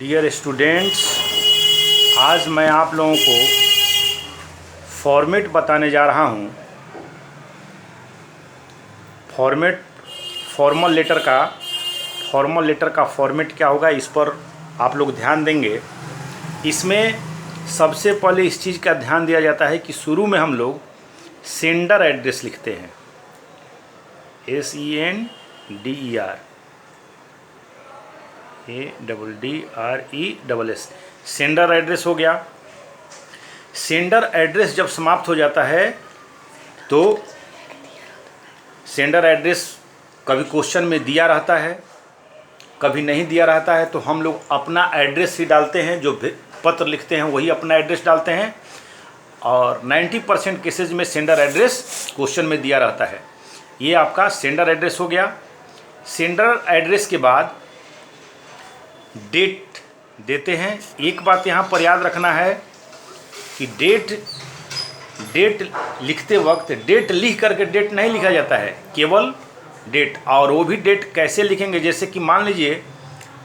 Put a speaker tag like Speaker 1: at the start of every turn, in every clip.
Speaker 1: Dear students, आज मैं आप लोगों को फॉर्मेट बताने जा रहा हूँ। फॉर्मल लेटर का फॉर्मेट क्या होगा, इस पर आप लोग ध्यान देंगे। इसमें सबसे पहले इस चीज़ का ध्यान दिया जाता है कि शुरू में हम लोग सेंडर एड्रेस लिखते हैं, SENDEREDRESS। सेंडर एड्रेस हो गया। सेंडर एड्रेस जब समाप्त हो जाता है तो सेंडर एड्रेस कभी क्वेश्चन में दिया रहता है, कभी नहीं दिया रहता है, तो हम लोग अपना एड्रेस ही डालते हैं। जो पत्र लिखते हैं वही अपना एड्रेस डालते हैं, और 90% केसेज में सेंडर एड्रेस क्वेश्चन में दिया रहता है। ये आपका सेंडर एड्रेस हो गया। सेंडर एड्रेस के बाद डेट देते हैं। एक बात यहाँ पर याद रखना है कि डेट लिखते वक्त डेट लिख करके डेट नहीं लिखा जाता है, केवल डेट। और वो भी डेट कैसे लिखेंगे, जैसे कि मान लीजिए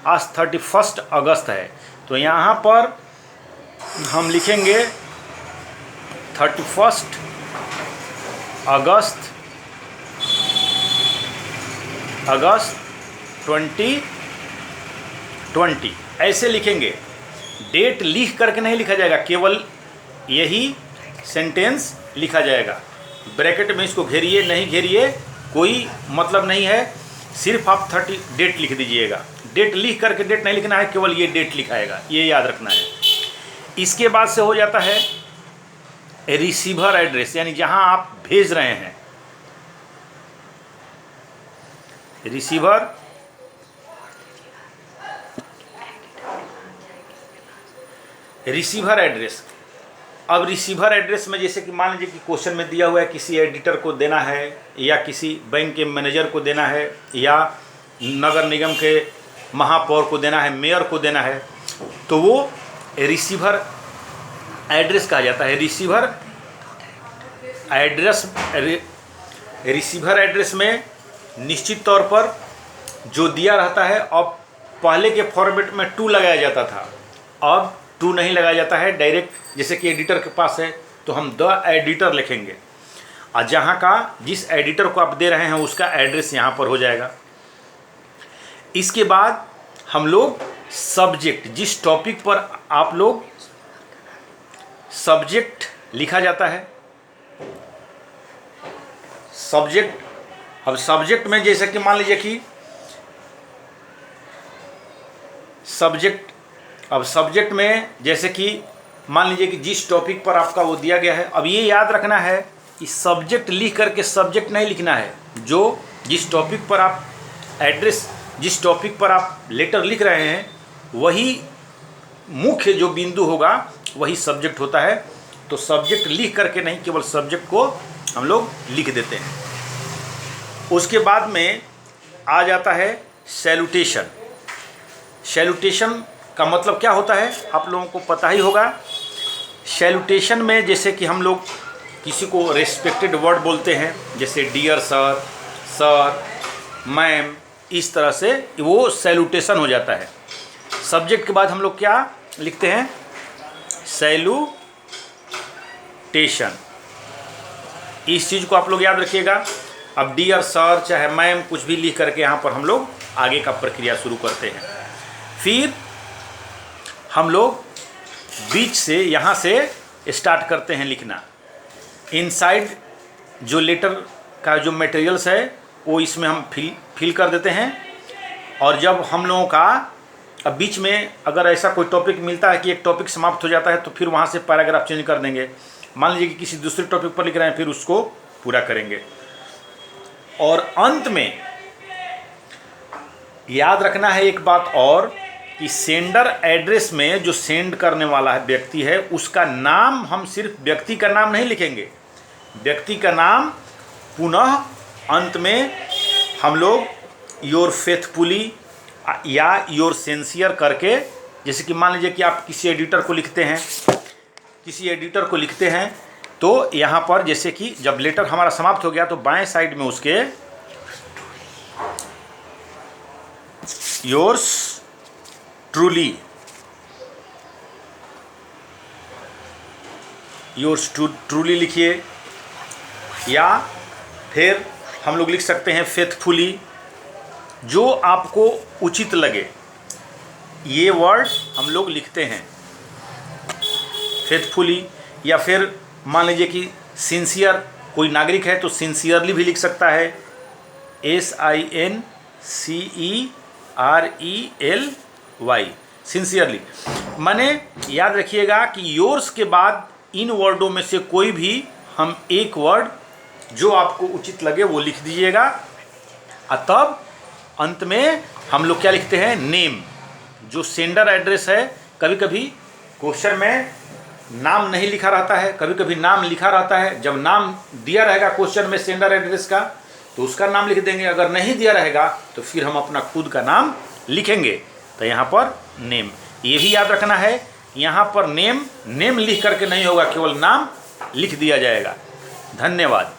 Speaker 1: आज 31 अगस्त है, तो यहाँ पर हम लिखेंगे 31 अगस्त 2020 ऐसे लिखेंगे। डेट लिख करके नहीं लिखा जाएगा, केवल यही सेंटेंस लिखा जाएगा। ब्रैकेट में इसको घेरिए नहीं घेरिए कोई मतलब नहीं है, सिर्फ आप 30 डेट लिख दीजिएगा। डेट लिख करके डेट नहीं लिखना है, केवल ये डेट लिखाएगा, ये याद रखना है। इसके बाद से हो जाता है रिसीवर एड्रेस, यानी जहां आप भेज रहे हैं। Receiver address. अब रिसीवर एड्रेस में जैसे कि मान लीजिए कि क्वेश्चन में दिया हुआ है किसी एडिटर को देना है, या किसी बैंक के मैनेजर को देना है, या नगर निगम के महापौर को देना है, मेयर को देना है, तो वो रिसीवर एड्रेस कहा जाता है। रिसीवर एड्रेस में निश्चित तौर पर जो दिया रहता है, अब पहले के फॉर्मेट में टू लगाया जाता था, अब टू नहीं लगाया जाता है। डायरेक्ट जैसे कि एडिटर के पास है तो हम द एडिटर लिखेंगे, और जहाँ का जिस एडिटर को आप दे रहे हैं उसका एड्रेस यहाँ पर हो जाएगा। इसके बाद हम लोग सब्जेक्ट, जिस टॉपिक पर आप लोग सब्जेक्ट लिखा जाता है, सब्जेक्ट। अब सब्जेक्ट में जैसे कि मान लीजिए कि सब्जेक्ट में जैसे कि मान लीजिए कि जिस टॉपिक पर आपका वो दिया गया है, अब ये याद रखना है कि सब्जेक्ट लिख करके सब्जेक्ट नहीं लिखना है। जो जिस टॉपिक पर आप एड्रेस, जिस टॉपिक पर आप लेटर लिख रहे हैं, वही मुख्य जो बिंदु होगा वही सब्जेक्ट होता है। तो सब्जेक्ट लिख करके नहीं, केवल सब्जेक्ट को हम लोग लिख देते हैं। उसके बाद में आ जाता है सैल्यूटेशन। सैल्यूटेशन का मतलब क्या होता है आप लोगों को पता ही होगा। सैल्यूटेशन में जैसे कि हम लोग किसी को रेस्पेक्टेड वर्ड बोलते हैं, जैसे डियर सर, मैम, इस तरह से वो सैल्यूटेशन हो जाता है। सब्जेक्ट के बाद हम लोग क्या लिखते हैं, सैल्यूटेशन। इस चीज़ को आप लोग याद रखिएगा। अब डियर सर चाहे मैम कुछ भी लिख करके यहाँ पर हम लोग आगे का प्रक्रिया शुरू करते हैं। फिर हम लोग बीच से यहाँ से स्टार्ट करते हैं लिखना। इनसाइड जो लेटर का जो मटेरियल्स है वो इसमें हम फिल कर देते हैं। और जब हम लोगों का अब बीच में अगर ऐसा कोई टॉपिक मिलता है कि एक टॉपिक समाप्त हो जाता है, तो फिर वहाँ से पैराग्राफ चेंज कर देंगे। मान लीजिए कि किसी दूसरे टॉपिक पर लिख रहे हैं, फिर उसको पूरा करेंगे। और अंत में याद रखना है एक बात और, कि सेंडर एड्रेस में जो सेंड करने वाला है व्यक्ति है, उसका नाम हम सिर्फ व्यक्ति का नाम नहीं लिखेंगे। व्यक्ति का नाम पुनः अंत में हम लोग योर फेथफुली या योर सिंसियर करके, जैसे कि मान लीजिए कि आप किसी एडिटर को लिखते हैं, तो यहाँ पर जैसे कि जब लेटर हमारा समाप्त हो गया तो बाएं साइड में उसके योर्स ट्रूली योर्स ट्रूली लिखिए, या फिर हम लोग लिख सकते हैं फेथफुली, जो आपको उचित लगे ये वर्ड हम लोग लिखते हैं फेथफुली। या फिर मान लीजिए कि सिंसियर, कोई नागरिक है तो सिंसियरली भी लिख सकता है, SINCERELY, सिंसियरली। माने याद रखिएगा कि योर्स के बाद इन वर्डों में से कोई भी हम एक वर्ड जो आपको उचित लगे वो लिख दीजिएगा, और तब अंत में हम लोग क्या लिखते हैं, नेम, जो सेंडर एड्रेस है। कभी कभी क्वेश्चन में नाम नहीं लिखा रहता है, कभी कभी नाम लिखा रहता है। जब नाम दिया रहेगा क्वेश्चन में सेंडर एड्रेस का तो उसका नाम लिख देंगे, अगर नहीं दिया रहेगा तो फिर हम अपना खुद का नाम लिखेंगे। तो यहाँ पर नेम, ये भी याद रखना है, यहाँ पर नेम लिख करके नहीं होगा, केवल नाम लिख दिया जाएगा। धन्यवाद।